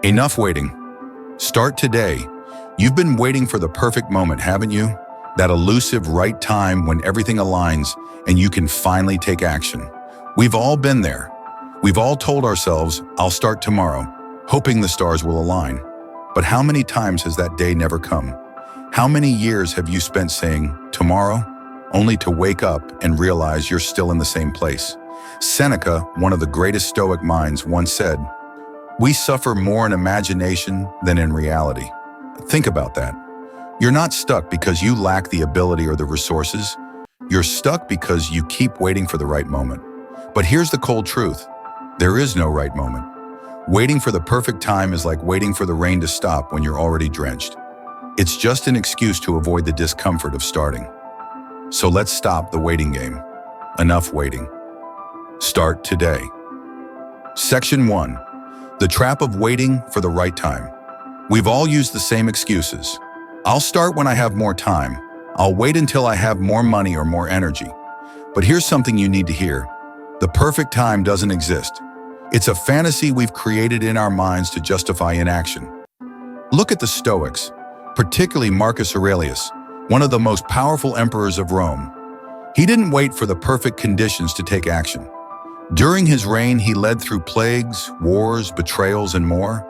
Enough waiting. Start today. You've been waiting for the perfect moment, haven't you? That elusive right time when everything aligns and you can finally take action. We've all been there. We've all told ourselves, I'll start tomorrow, hoping the stars will align. But how many times has that day never come? How many years have you spent saying, tomorrow, only to wake up and realize you're still in the same place? Seneca, one of the greatest Stoic minds, once said, "We suffer more in imagination than in reality." Think about that. You're not stuck because you lack the ability or the resources. You're stuck because you keep waiting for the right moment. But here's the cold truth. There is no right moment. Waiting for the perfect time is like waiting for the rain to stop when you're already drenched. It's just an excuse to avoid the discomfort of starting. So let's stop the waiting game. Enough waiting. Start today. Section 1. The trap of waiting for the right time. We've all used the same excuses. I'll start when I have more time. I'll wait until I have more money or more energy. But here's something you need to hear. The perfect time doesn't exist. It's a fantasy we've created in our minds to justify inaction. Look at the Stoics, particularly Marcus Aurelius, one of the most powerful emperors of Rome. He didn't wait for the perfect conditions to take action. During his reign, he led through plagues, wars, betrayals, and more.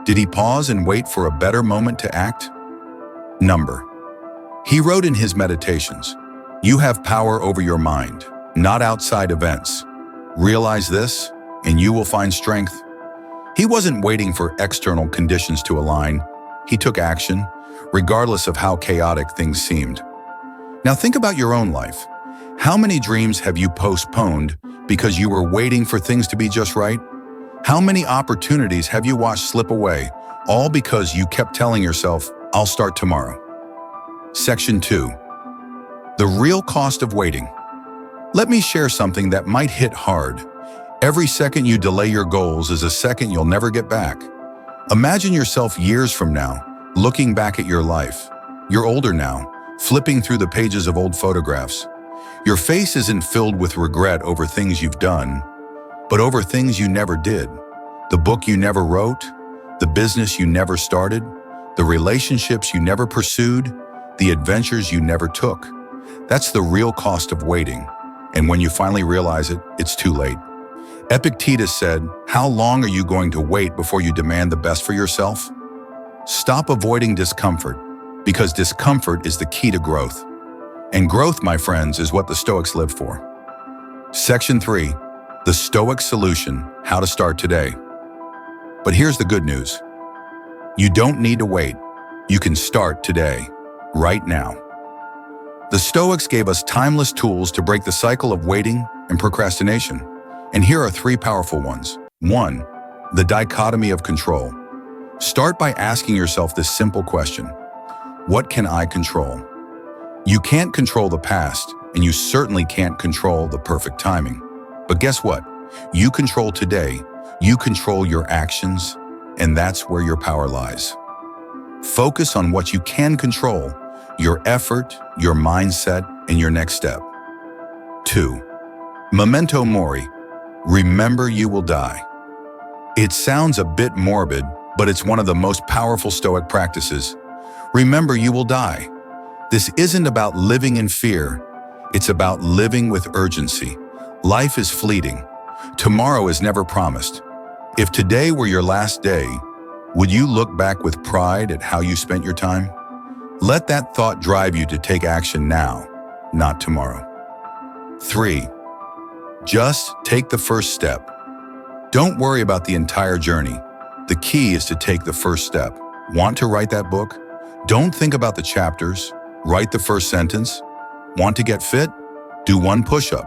Did he pause and wait for a better moment to act? Number. He wrote in his meditations, "You have power over your mind, not outside events. Realize this, and you will find strength." He wasn't waiting for external conditions to align. He took action, regardless of how chaotic things seemed. Now think about your own life. How many dreams have you postponed because you were waiting for things to be just right? How many opportunities have you watched slip away, all because you kept telling yourself, I'll start tomorrow? Section 2. The real cost of waiting. Let me share something that might hit hard. Every second you delay your goals is a second you'll never get back. Imagine yourself years from now, looking back at your life. You're older now, flipping through the pages of old photographs. Your face isn't filled with regret over things you've done, but over things you never did. The book you never wrote, the business you never started, the relationships you never pursued, the adventures you never took. That's the real cost of waiting. And when you finally realize it, it's too late. Epictetus said, "How long are you going to wait before you demand the best for yourself?" Stop avoiding discomfort, because discomfort is the key to growth. And growth, my friends, is what the Stoics live for. Section 3. The Stoic Solution, how to start today. But here's the good news. You don't need to wait. You can start today, right now. The Stoics gave us timeless tools to break the cycle of waiting and procrastination. And here are 3 powerful ones. 1. The dichotomy of control. Start by asking yourself this simple question. What can I control? You can't control the past, and you certainly can't control the perfect timing. But guess what? You control today, you control your actions, and that's where your power lies. Focus on what you can control, your effort, your mindset, and your next step. 2. Memento mori. Remember you will die. It sounds a bit morbid, but it's one of the most powerful Stoic practices. Remember you will die. This isn't about living in fear. It's about living with urgency. Life is fleeting. Tomorrow is never promised. If today were your last day, would you look back with pride at how you spent your time? Let that thought drive you to take action now, not tomorrow. 3. Just take the first step. Don't worry about the entire journey. The key is to take the first step. Want to write that book? Don't think about the chapters. Write the first sentence. Want to get fit? Do 1 push-up.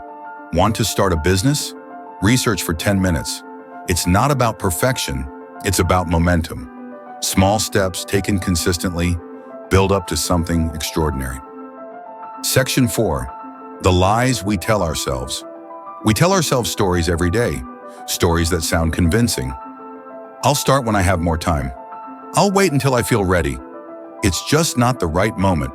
Want to start a business? Research for 10 minutes. It's not about perfection, it's about momentum. Small steps taken consistently build up to something extraordinary. Section 4. The lies we tell ourselves. We tell ourselves stories every day, stories that sound convincing. I'll start when I have more time. I'll wait until I feel ready. It's just not the right moment.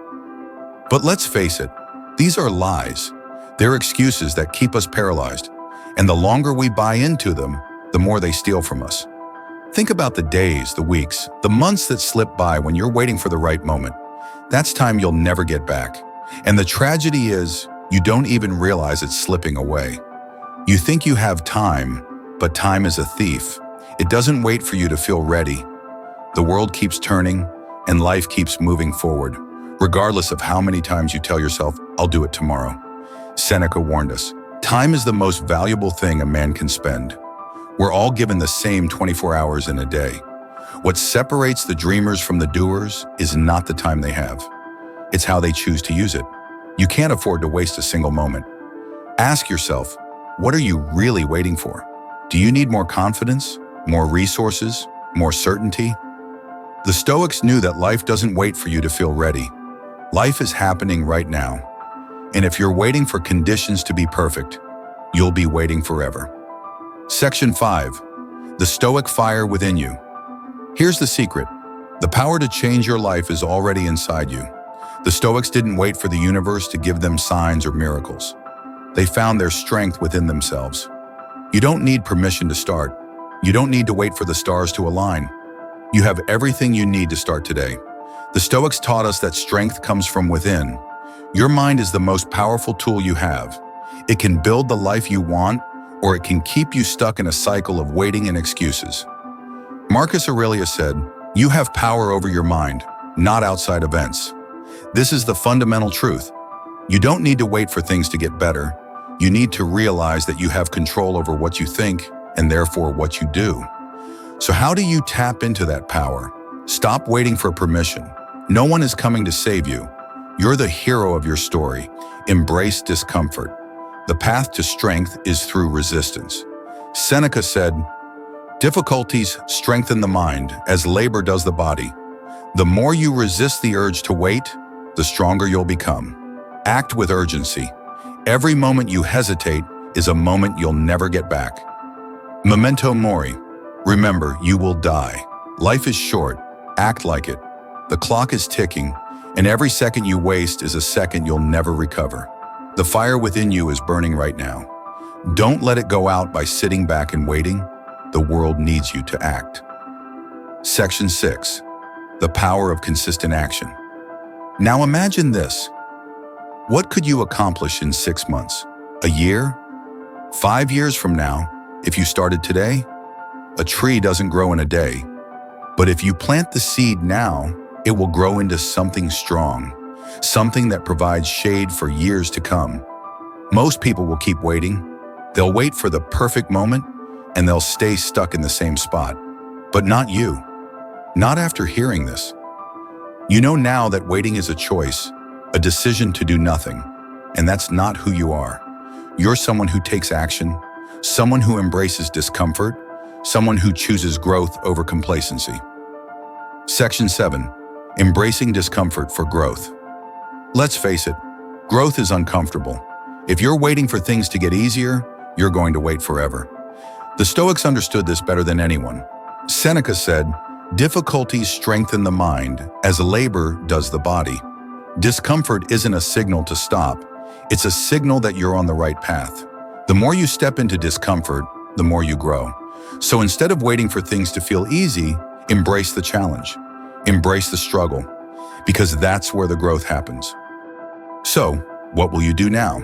But let's face it, these are lies. They're excuses that keep us paralyzed. And the longer we buy into them, the more they steal from us. Think about the days, the weeks, the months that slip by when you're waiting for the right moment. That's time you'll never get back. And the tragedy is, you don't even realize it's slipping away. You think you have time, but time is a thief. It doesn't wait for you to feel ready. The world keeps turning, and life keeps moving forward, regardless of how many times you tell yourself, "I'll do it tomorrow." Seneca warned us, time is the most valuable thing a man can spend. We're all given the same 24 hours in a day. What separates the dreamers from the doers is not the time they have. It's how they choose to use it. You can't afford to waste a single moment. Ask yourself, what are you really waiting for? Do you need more confidence, more resources, more certainty? The Stoics knew that life doesn't wait for you to feel ready. Life is happening right now. And if you're waiting for conditions to be perfect, you'll be waiting forever. Section 5. The Stoic fire within you. Here's the secret. The power to change your life is already inside you. The Stoics didn't wait for the universe to give them signs or miracles. They found their strength within themselves. You don't need permission to start. You don't need to wait for the stars to align. You have everything you need to start today. The Stoics taught us that strength comes from within. Your mind is the most powerful tool you have. It can build the life you want, or it can keep you stuck in a cycle of waiting and excuses. Marcus Aurelius said, "You have power over your mind, not outside events." This is the fundamental truth. You don't need to wait for things to get better. You need to realize that you have control over what you think and therefore what you do. So how do you tap into that power? Stop waiting for permission. No one is coming to save you. You're the hero of your story. Embrace discomfort. The path to strength is through resistance. Seneca said, "Difficulties strengthen the mind as labor does the body. The more you resist the urge to wait, the stronger you'll become. Act with urgency. Every moment you hesitate is a moment you'll never get back. Memento mori. Remember, you will die. Life is short. Act like it. The clock is ticking, and every second you waste is a second you'll never recover. The fire within you is burning right now. Don't let it go out by sitting back and waiting. The world needs you to act." Section 6. The power of consistent action. Now imagine this. What could you accomplish in 6 months? A year? 5 years from now, if you started today? A tree doesn't grow in a day. But if you plant the seed now, it will grow into something strong, something that provides shade for years to come. Most people will keep waiting. They'll wait for the perfect moment, and they'll stay stuck in the same spot. But not you. Not after hearing this. You know now that waiting is a choice, a decision to do nothing, and that's not who you are. You're someone who takes action, someone who embraces discomfort, someone who chooses growth over complacency. Section 7. Embracing discomfort for growth. Let's face it, growth is uncomfortable. If you're waiting for things to get easier, you're going to wait forever. The Stoics understood this better than anyone. Seneca said, "Difficulties strengthen the mind as labor does the body." Discomfort isn't a signal to stop. It's a signal that you're on the right path. The more you step into discomfort, the more you grow. So instead of waiting for things to feel easy, embrace the challenge. Embrace the struggle, because that's where the growth happens. So, what will you do now?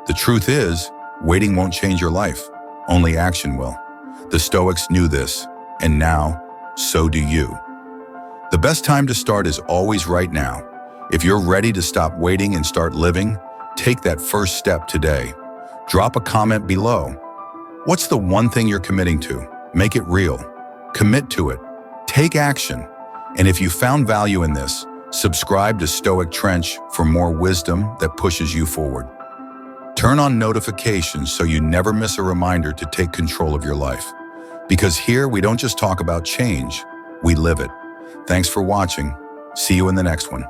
The truth is, waiting won't change your life. Only action will. The Stoics knew this, and now, so do you. The best time to start is always right now. If you're ready to stop waiting and start living, take that first step today. Drop a comment below. What's the one thing you're committing to? Make it real. Commit to it. Take action. And if you found value in this, subscribe to Stoic Trench for more wisdom that pushes you forward. Turn on notifications so you never miss a reminder to take control of your life. Because here we don't just talk about change, we live it. Thanks for watching. See you in the next one.